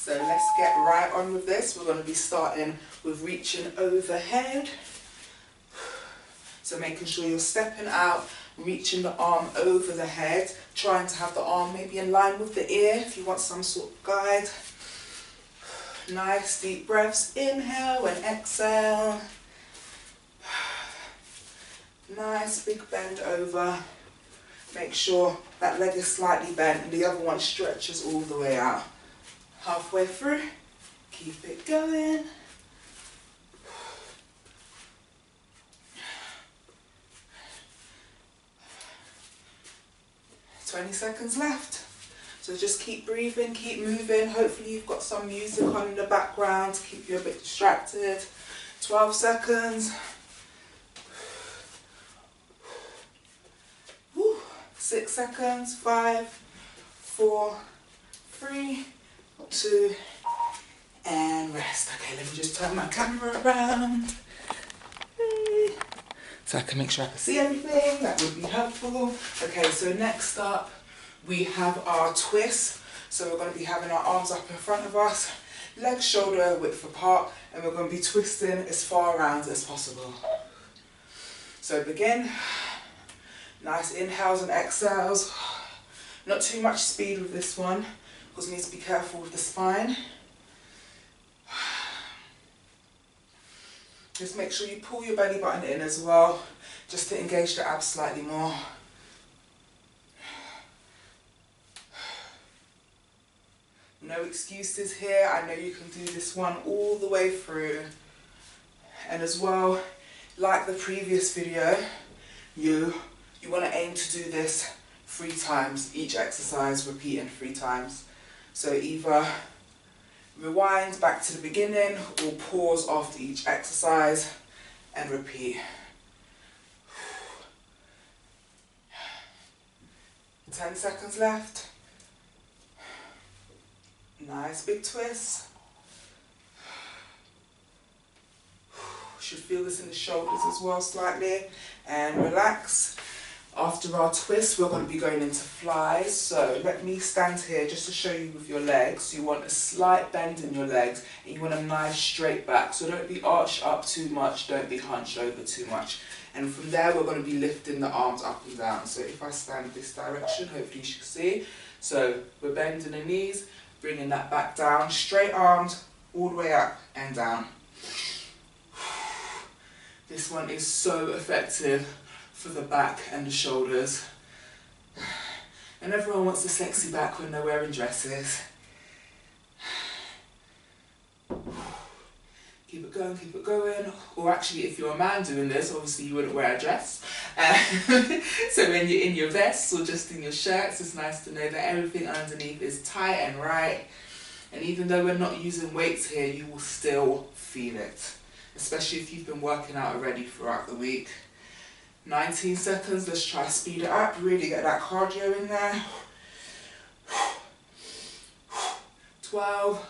So let's get right on with this. We're going to be starting with reaching overhead. So making sure you're stepping out, reaching the arm over the head, trying to have the arm maybe in line with the ear if you want some sort of guide. Nice deep breaths, inhale and exhale. Nice big bend over. Make sure that leg is slightly bent and the other one stretches all the way out. Halfway through, keep it going. 20 seconds left. So just keep breathing, keep moving. Hopefully you've got some music on in the background to keep you a bit distracted. 12 seconds. 6 seconds. 5, 4, 3, 2, and rest. Okay, let me just turn my camera around. So I can make sure I can see everything. That would be helpful. Okay, so next up we have our twist. So we're going to be having our arms up in front of us, legs shoulder width apart, and we're going to be twisting as far around as possible. So begin. Nice inhales and exhales. Not too much speed with this one because you need to be careful with the spine. Just make sure you pull your belly button in as well, just to engage the abs slightly more. No excuses here. I know you can do this one all the way through. And as well, like the previous video, you want to aim to do this 3 times, each exercise repeating 3 times. So either rewind back to the beginning or pause after each exercise and repeat. 10 seconds left. Nice big twist. Should feel this in the shoulders as well slightly, and relax. After our twist, we're going to be going into flies. So let me stand here just to show you with your legs. You want a slight bend in your legs and you want a nice straight back. So don't be arched up too much, don't be hunched over too much. And from there, we're going to be lifting the arms up and down. So if I stand this direction, hopefully you can see. So we're bending the knees, bringing that back down, straight arms all the way up and down. This one is so effective for the back and the shoulders. And everyone wants a sexy back when they're wearing dresses. Keep it going, keep it going. Or actually, if you're a man doing this, obviously you wouldn't wear a dress. So when you're in your vests or just in your shirts, it's nice to know that everything underneath is tight and right. And even though we're not using weights here, you will still feel it. Especially if you've been working out already throughout the week. 19 seconds, let's try to speed it up, really get that cardio in there. 12,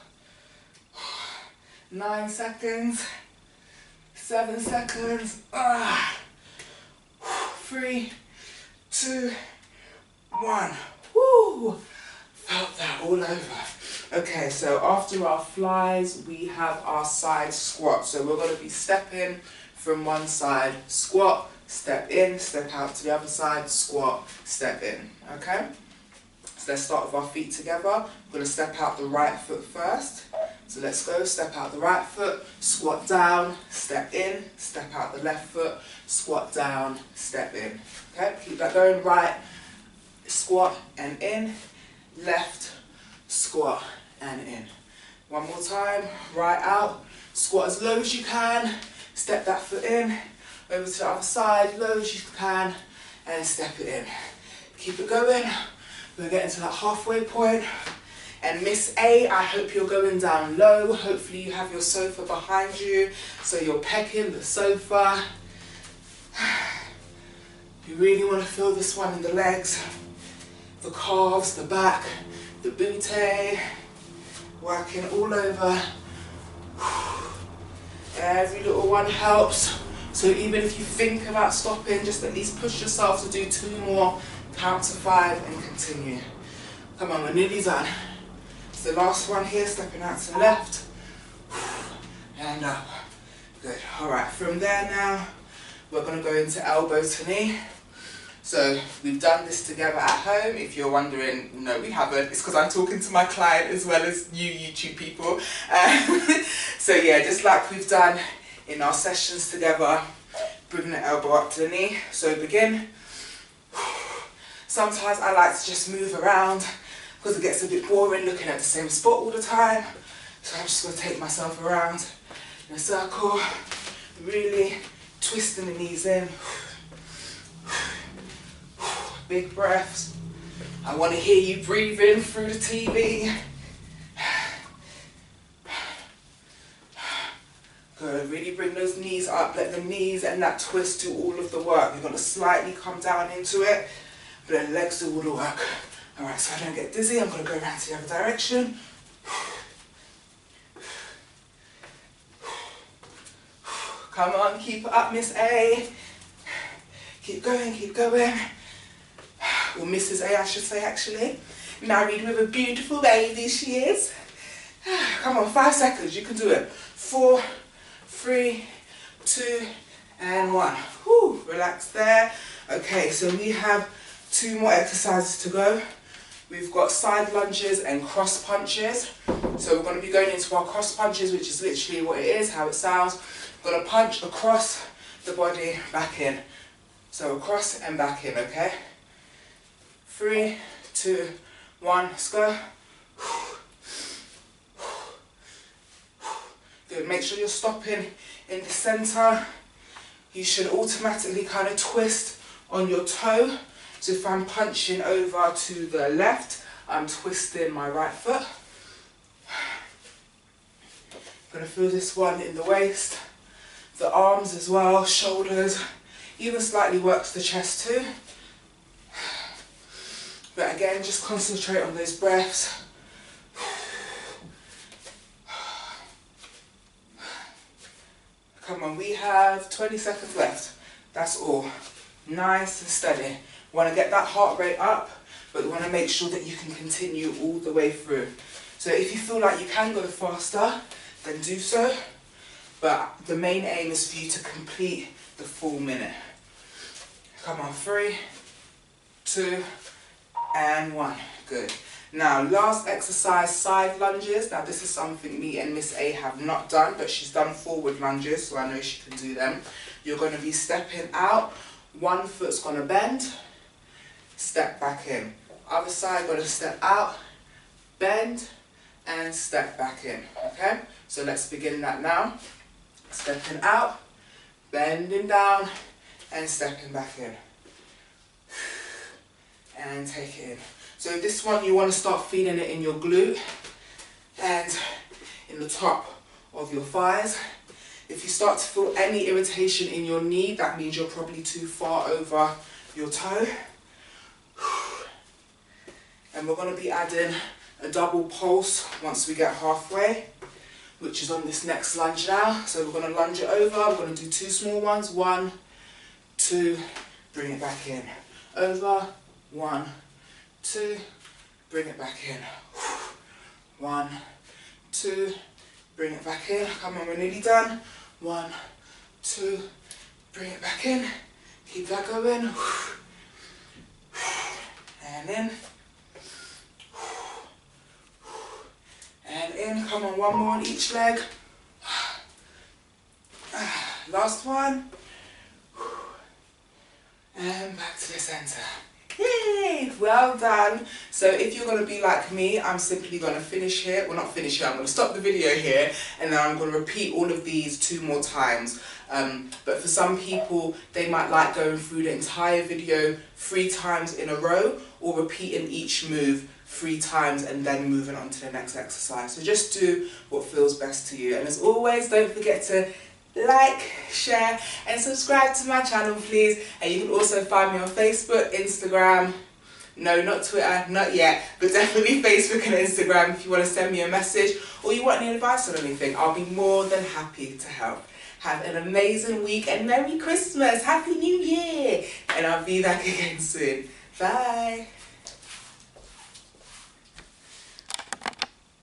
9 seconds, 7 seconds, 3, 2, 1. Woo! Felt that all over. Okay, so after our flies, we have our side squat. So we're going to be stepping from one side, squat, step in, step out to the other side, squat, step in, okay? So let's start with our feet together. We're going to step out the right foot first. So let's go, step out the right foot, squat down, step in, step out the left foot, squat down, step in. Okay, keep that going, right, squat and in, left, squat and in. One more time, right out, squat as low as you can, step that foot in, over to the other side, low as you can, and step it in. Keep it going. We're getting to that halfway point. And Miss A, I hope you're going down low. Hopefully you have your sofa behind you, so you're pecking the sofa. You really want to feel this one in the legs, the calves, the back, the booty, working all over. Every little one helps. So even if you think about stopping, just at least push yourself to do 2 more, count to 5 and continue. Come on, we're nearly done. the last one here, stepping out to the left, and up. Good. Alright, from there now, we're going to go into elbow to knee. So we've done this together at home. If you're wondering, no we haven't, it's because I'm talking to my client as well as you YouTube people. So yeah, just like we've done in our sessions together, bringing the elbow up to the knee. So begin. Sometimes I like to just move around because it gets a bit boring looking at the same spot all the time. So I'm just going to take myself around in a circle, really twisting the knees in. Big breaths. I want to hear you breathing through the TV. Good, really bring those knees up, let the knees and that twist do all of the work. You're going to slightly come down into it, but then legs do all the work. Alright, so I don't get dizzy, I'm going to go around to the other direction. Come on, keep it up, Miss A. Keep going, keep going. Or Mrs. A, I should say, actually. Married with a beautiful baby, she is. Come on, 5 seconds, you can do it. 4, 3, 2, and 1. Whew, relax there. Okay, so we have 2 more exercises to go. We've got side lunges and cross punches. So we're going to be going into our cross punches, which is literally what it is, how it sounds. We're going to punch across the body, back in. So across and back in, okay? 3, 2, 1, let's go. Good, make sure you're stopping in the center. You should automatically kind of twist on your toe. So if I'm punching over to the left, I'm twisting my right foot. I'm gonna feel this one in the waist, the arms as well, shoulders, even slightly works the chest too. But again, just concentrate on those breaths. Come on, we have 20 seconds left. That's all. Nice and steady. We want to get that heart rate up, but we want to make sure that you can continue all the way through. So if you feel like you can go faster, then do so. But the main aim is for you to complete the full minute. Come on, 3, 2, and 1. Good. Now, last exercise, side lunges. Now, this is something me and Miss A have not done, but she's done forward lunges, so I know she can do them. You're going to be stepping out. One foot's going to bend. Step back in. Other side, going to step out, bend, and step back in. Okay? So let's begin that now. Stepping out, bending down, and stepping back in. And take it in. So this one, you want to start feeling it in your glute and in the top of your thighs. If you start to feel any irritation in your knee, that means you're probably too far over your toe. And we're going to be adding a double pulse once we get halfway, which is on this next lunge now. So we're going to lunge it over. We're going to do 2 small ones. 1, 2, bring it back in. Over, 1, 2, bring it back in. 1, 2, bring it back in. Come on, we're nearly done. 1, 2, bring it back in. Keep that going. And in. And in. Come on, 1 more on each leg. Last one. And back to the center. Yay! Well done. So if you're going to be like me, I'm simply going to finish here. Well, not finish here. I'm going to stop the video here, and then I'm going to repeat all of these 2 more times. But for some people, they might like going through the entire video 3 times in a row, or repeating each move 3 times and then moving on to the next exercise. So just do what feels best to you. And as always, don't forget to like, share, and subscribe to my channel, please. And you can also find me on Facebook, Instagram, no, not Twitter, not yet, but definitely Facebook and Instagram if you want to send me a message or you want any advice on anything. I'll be more than happy to help. Have an amazing week and Merry Christmas, Happy New Year, and I'll be back again soon. Bye.